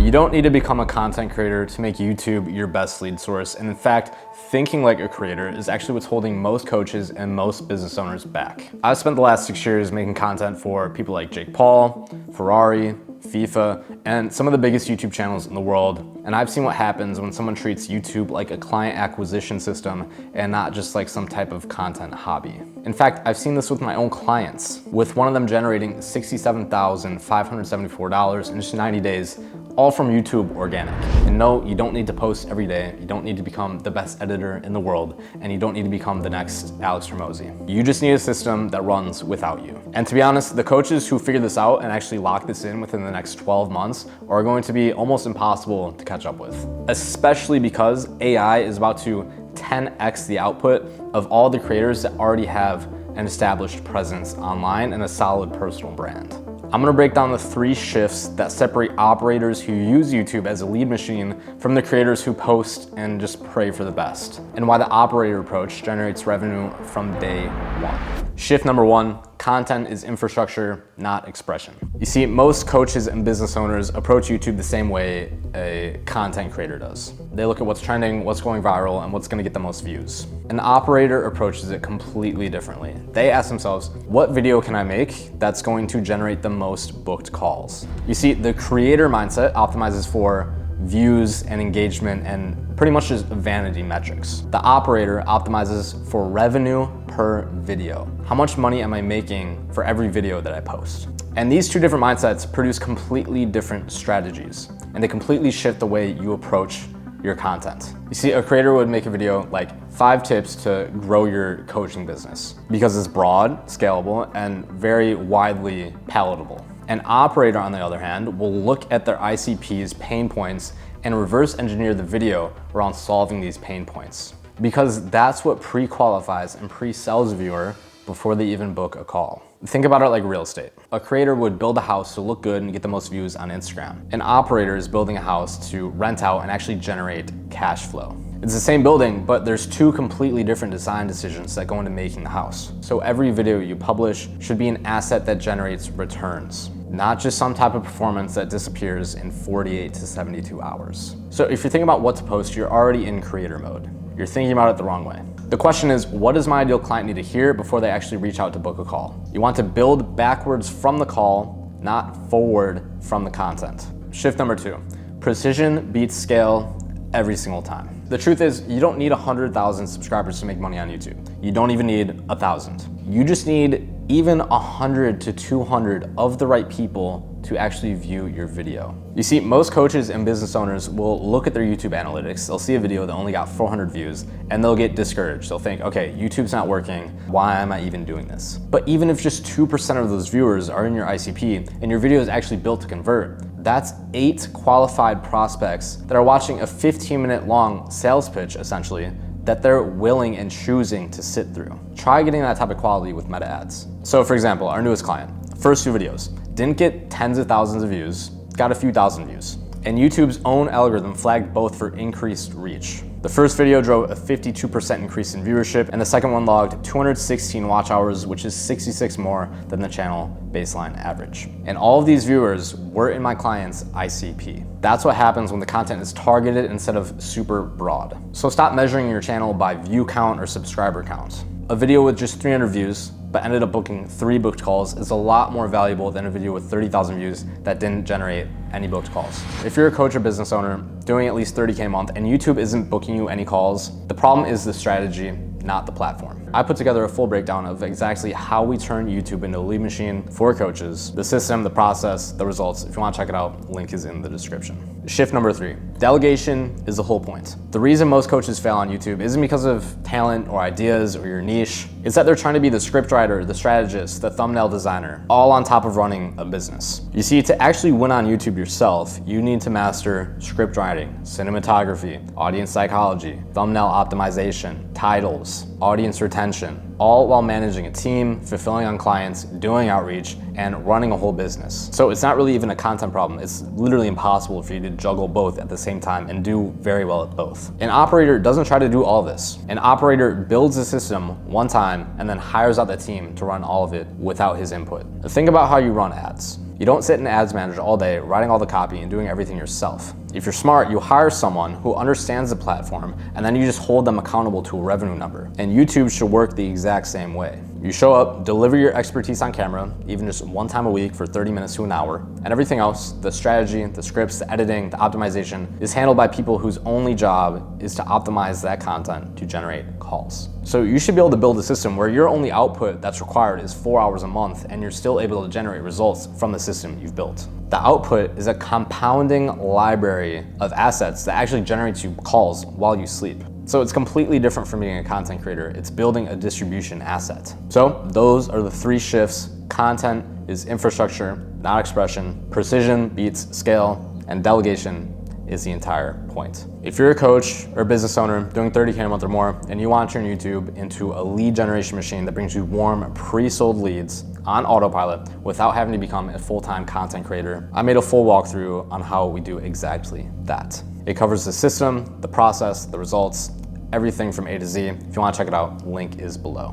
You don't need to become a content creator to make YouTube your best lead source. And in fact, thinking like a creator is actually what's holding most coaches and most business owners back. I've spent the last 6 years making content for people like Jake Paul, Ferrari, FIFA, and some of the biggest YouTube channels in the world. And I've seen what happens when someone treats YouTube like a client acquisition system and not just like some type of content hobby. In fact, I've seen this with my own clients, with one of them generating $67,574 in just 90 days, all from YouTube organic. And no, you don't need to post every day. You don't need to become the best editor in the world, and you don't need to become the next Alex Hormozi. You just need a system that runs without you. And to be honest, the coaches who figure this out and actually lock this in within the next 12 months are going to be almost impossible to catch up with, especially because AI is about to 10x the output of all the creators that already have an established presence online and a solid personal brand. I'm gonna break down the 3 shifts that separate operators who use YouTube as a lead machine from the creators who post and just pray for the best, and why the operator approach generates revenue from day 1. Shift number 1, content is infrastructure, not expression. You see, most coaches and business owners approach YouTube the same way a content creator does. They look at what's trending, what's going viral, and what's gonna get the most views. An operator approaches it completely differently. They ask themselves, what video can I make that's going to generate the most booked calls? You see, the creator mindset optimizes for views and engagement and pretty much just vanity metrics. The operator optimizes for revenue per video. How much money am I making for every video that I post? And these 2 different mindsets produce completely different strategies, and they completely shift the way you approach your content. You see, a creator would make a video like 5 tips to grow your coaching business because it's broad, scalable, and very widely palatable. An operator, on the other hand, will look at their ICP's pain points and reverse engineer the video around solving these pain points, because that's what pre-qualifies and pre-sells a viewer before they even book a call. Think about it like real estate. A creator would build a house to look good and get the most views on Instagram. An operator is building a house to rent out and actually generate cash flow. It's the same building, but there's 2 completely different design decisions that go into making the house. So every video you publish should be an asset that generates returns, not just some type of performance that disappears in 48 to 72 hours. So if you're thinking about what to post, you're already in creator mode. You're thinking about it the wrong way. The question is, what does my ideal client need to hear before they actually reach out to book a call? You want to build backwards from the call, not forward from the content. Shift number 2, precision beats scale every single time. The truth is, you don't need 100,000 subscribers to make money on YouTube. You don't even need 1,000. You just need even 100 to 200 of the right people to actually view your video. You see, most coaches and business owners will look at their YouTube analytics, they'll see a video that only got 400 views, and they'll get discouraged. They'll think, okay, YouTube's not working, why am I even doing this? But even if just 2% of those viewers are in your ICP and your video is actually built to convert, that's 8 qualified prospects that are watching a 15-minute long sales pitch, essentially, that they're willing and choosing to sit through. Try getting that type of quality with meta ads. So for example, our newest client, first 2 videos, didn't get tens of thousands of views, got a few thousand views. And YouTube's own algorithm flagged both for increased reach. The first video drove a 52% increase in viewership, and the second one logged 216 watch hours, which is 66 more than the channel baseline average. And all of these viewers were in my client's ICP. That's what happens when the content is targeted instead of super broad. So stop measuring your channel by view count or subscriber count. A video with just 300 views but ended up booking 3 booked calls is a lot more valuable than a video with 30,000 views that didn't generate any booked calls. If you're a coach or business owner doing at least 30K a month and YouTube isn't booking you any calls, the problem is the strategy, not the platform. I put together a full breakdown of exactly how we turn YouTube into a lead machine for coaches, the system, the process, the results. If you want to check it out, link is in the description. Shift number 3, delegation is the whole point. The reason most coaches fail on YouTube isn't because of talent or ideas or your niche. It's that they're trying to be the scriptwriter, the strategist, the thumbnail designer, all on top of running a business. You see, to actually win on YouTube yourself, you need to master script writing, cinematography, audience psychology, thumbnail optimization, titles, audience retention, all while managing a team, fulfilling on clients, doing outreach, and running a whole business. So it's not really even a content problem. It's literally impossible for you to juggle both at the same time and do very well at both. An operator doesn't try to do all this. An operator builds a system one time and then hires out the team to run all of it without his input. Think about how you run ads. You don't sit in Ads Manager all day writing all the copy and doing everything yourself. If you're smart, you hire someone who understands the platform, and then you just hold them accountable to a revenue number. And YouTube should work the exact same way. You show up, deliver your expertise on camera, even just one time a week for 30 minutes to an hour, and everything else, the strategy, the scripts, the editing, the optimization, is handled by people whose only job is to optimize that content to generate calls. So you should be able to build a system where your only output that's required is 4 hours a month, and you're still able to generate results from the system you've built. The output is a compounding library of assets that actually generates you calls while you sleep. So it's completely different from being a content creator. It's building a distribution asset. So those are the 3 shifts. Content is infrastructure, not expression. Precision beats scale, and delegation is the entire point. If you're a coach or a business owner doing 30K a month or more, and you want to turn YouTube into a lead generation machine that brings you warm, pre-sold leads on autopilot without having to become a full-time content creator, I made a full walkthrough on how we do exactly that. It covers the system, the process, the results, everything from A to Z. If you want to check it out, link is below.